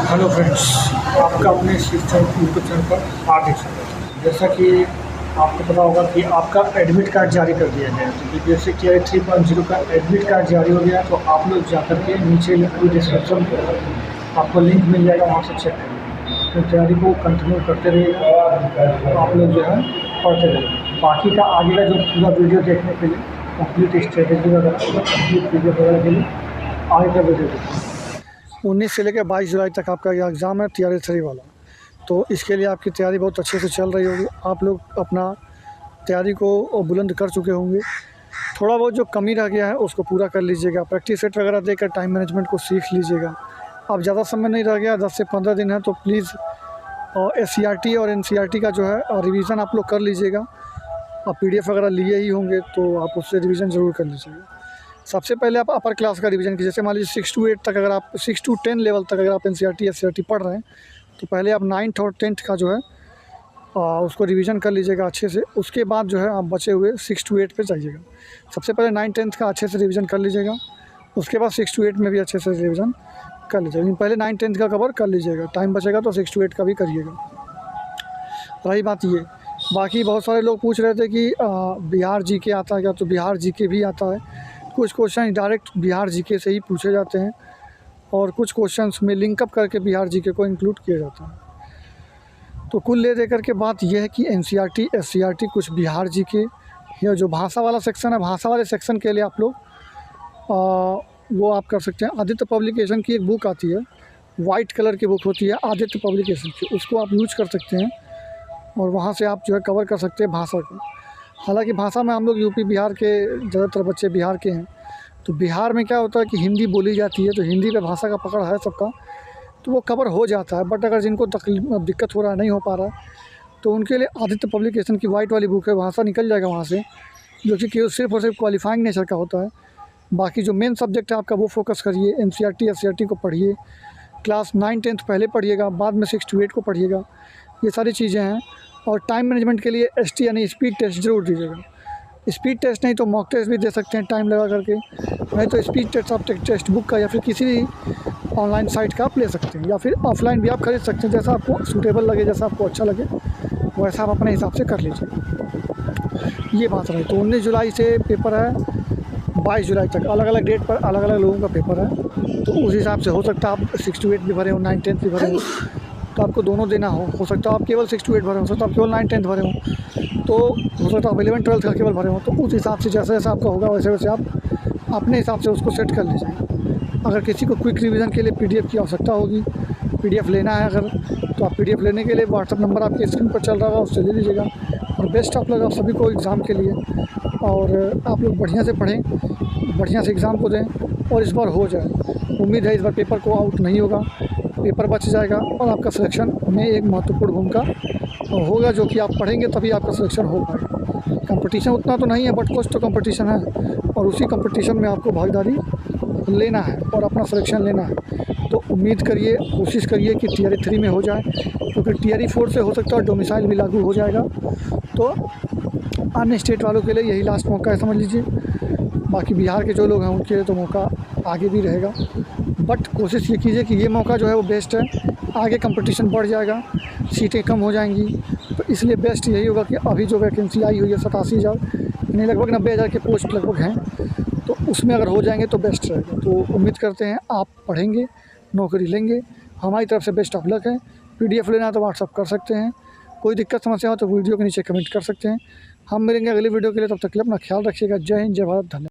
Hello friends, आपका अपने शिक्षा यूट्यूब चैनल पर हार्दिक स्वागत है। जैसा कि आपको पता होगा कि आपका एडमिट कार्ड जारी कर दिया गया है, तो बीपीएससी टीआरई 3.0 का एडमिट कार्ड जारी हो गया। तो आप लोग जाकर के नीचे डिस्क्रिप्शन में आपको लिंक मिल जाएगा, वहाँ से चेक करिए। तो तैयारी को कंटिन्यू करते रहिएगा, तो आप लोग जो है पढ़ते रहिए। बाकी का आगे का जो पूरा वीडियो देखने के लिए, कंप्लीट स्ट्रेटेजी वगैरह, कंप्लीट वीडियो वगैरह के लिए आगे का वीडियो देखिए। 19 से लेकर 22 जुलाई तक आपका ये एग्ज़ाम है टीआरई 3 वाला। तो इसके लिए आपकी तैयारी बहुत अच्छे से चल रही होगी। आप लोग अपना तैयारी को बुलंद कर चुके होंगे। थोड़ा बहुत जो कमी रह गया है उसको पूरा कर लीजिएगा। प्रैक्टिस सेट वगैरह देकर टाइम मैनेजमेंट को सीख लीजिएगा। अब ज़्यादा समय नहीं रह गया, 10 से 15 दिन है, तो प्लीज़ एससीईआरटी और एनसीईआरटी का जो है रिवीजन आप लोग कर लीजिएगा। आप पीडीएफ वगैरह लिए ही होंगे, तो आप उससे रिवीजन ज़रूर कर लीजिएगा। सबसे पहले आप अपर क्लास का रिवीजन कीजिए। जैसे मान लीजिए 6 to 8 तक, अगर आप 6 to 10 लेवल तक अगर आप एनसीईआरटी एससीईआरटी पढ़ रहे हैं, तो पहले आप 9th और 10th का जो है उसको रिवीजन कर लीजिएगा अच्छे से। उसके बाद जो है आप बचे हुए 6 to 8 पे जाइएगा। सबसे पहले 9th-10th का अच्छे से रिवीजन कर लीजिएगा, उसके बाद 6 to 8 में भी अच्छे से रिवीजन कर लीजिएगा। पहले 9th-10th का कवर कर लीजिएगा, टाइम बचेगा तो 6 to 8 का भी करिएगा। रही बात ये, बाकी बहुत सारे लोग पूछ रहे थे कि बिहार जीके आता है क्या, तो बिहार जीके भी आता है। कुछ क्वेश्चन डायरेक्ट बिहार जीके से ही पूछे जाते हैं, और कुछ क्वेश्चंस में लिंकअप करके बिहार जीके को इंक्लूड किया जाता है। तो कुल ले दे करके बात यह है कि एनसीईआरटी एससीईआरटी कुछ बिहार जीके, या जो भाषा वाला सेक्शन है, भाषा वाले सेक्शन के लिए आप लोग वो आप कर सकते हैं। आदित्य पब्लिकेशन की एक बुक आती है, वाइट कलर की बुक होती है आदित्य पब्लिकेशन की, उसको आप यूज कर सकते हैं, और वहाँ से आप जो है कवर कर सकते हैं भाषा को। हालांकि भाषा में हम लोग यूपी बिहार के ज़्यादातर बच्चे बिहार के हैं, तो बिहार में क्या होता है कि हिंदी बोली जाती है, तो हिंदी पे भाषा का पकड़ है सबका, तो वो कवर हो जाता है। बट अगर जिनको दिक्कत हो रहा है, नहीं हो पा रहा है, तो उनके लिए आदित्य पब्लिकेशन की वाइट वाली बुक है, भाषा निकल जाएगा वहाँ से, जो कि सिर्फ और सिर्फ क्वालिफाइंग नेचर का होता है। बाकी जो मेन सब्जेक्ट है आपका वो फोकस करिए, एनसीईआरटी एससीईआरटी को पढ़िए। क्लास 9-10 पहले पढ़िएगा, बाद में 6 to 8 को पढ़िएगा। ये सारी चीज़ें हैं। और टाइम मैनेजमेंट के लिए एसटी यानी स्पीड टेस्ट ज़रूर दीजिएगा। स्पीड टेस्ट नहीं तो मॉक टेस्ट भी दे सकते हैं टाइम लगा करके, नहीं तो स्पीड टेस्ट आप टेक्स्ट बुक का या फिर किसी भी ऑनलाइन साइट का आप ले सकते हैं, या फिर ऑफलाइन भी आप खरीद सकते हैं। जैसा आपको सूटेबल लगे, जैसा आपको अच्छा लगे, वैसा आप अपने हिसाब से कर लीजिए। ये बात रही। तो 19 जुलाई से पेपर है, 22 जुलाई तक अलग अलग डेट पर अलग अलग लोगों का पेपर है। तो उस हिसाब से हो सकता है आप 6 to 8 भी भरे हो, 9-10 भी भरे हो, तो आपको दोनों देना हो सकता है आप केवल 6 to 8 भरे हो सकता है आप केवल 9-10 भरे हो, तो हो सकता है आप 11-12 का केवल भरे हो। तो उस हिसाब से जैसा जैसा आपका होगा वैसे वैसे आप अपने हिसाब से उसको सेट कर लीजिए। अगर किसी को क्विक रिवीजन के लिए पीडीएफ की आवश्यकता होगी, पीडीएफ लेना है अगर, तो आप पीडीएफ लेने के लिए व्हाट्सअप नंबर आपके स्क्रीन पर चल रहा होगा, उससे ले लीजिएगा। और बेस्ट आप लोग आप सभी को एग्ज़ाम के लिए, और आप लोग बढ़िया से पढ़ें, बढ़िया से एग्ज़ाम को दें, और इस बार हो जाए। उम्मीद है इस बार पेपर को आउट नहीं होगा, पेपर बच जाएगा, और आपका सिलेक्शन में एक महत्वपूर्ण भूमिका होगा, जो कि आप पढ़ेंगे तभी आपका सिलेक्शन हो पाएगा। कंपटीशन उतना तो नहीं है, बट कुछ तो कंपटीशन है, और उसी कंपटीशन में आपको भागीदारी लेना है और अपना सिलेक्शन लेना है। तो उम्मीद करिए, कोशिश करिए कि टीआरई 3 में हो जाए, क्योंकि टीआरई 4 से हो सकता है डोमिसाइल भी लागू हो जाएगा। तो अन्य स्टेट वालों के लिए यही लास्ट मौका है, समझ लीजिए। बाकी बिहार के जो लोग हैं उनके लिए तो मौका आगे भी रहेगा, बट कोशिश ये कीजिए कि ये मौका जो है वो बेस्ट है। आगे कंपटीशन बढ़ जाएगा, सीटें कम हो जाएंगी, तो इसलिए बेस्ट यही होगा कि अभी जो वैकेंसी आई हुई है 87,000, यानी लगभग 90,000 के पोस्ट लगभग हैं, तो उसमें अगर हो जाएंगे तो बेस्ट रहेगा। तो उम्मीद करते हैं आप पढ़ेंगे, नौकरी लेंगे। हमारी तरफ से बेस्ट ऑफ लक है। पीडीएफ लेना है तो व्हाट्सअप कर सकते हैं, कोई दिक्कत समस्या हो तो वीडियो के नीचे कमेंट कर सकते हैं। हम मिलेंगे अगली वीडियो के लिए, तब तक के लिए अपना ख्याल रखिएगा। जय हिंद, जय भारत, धन्यवाद।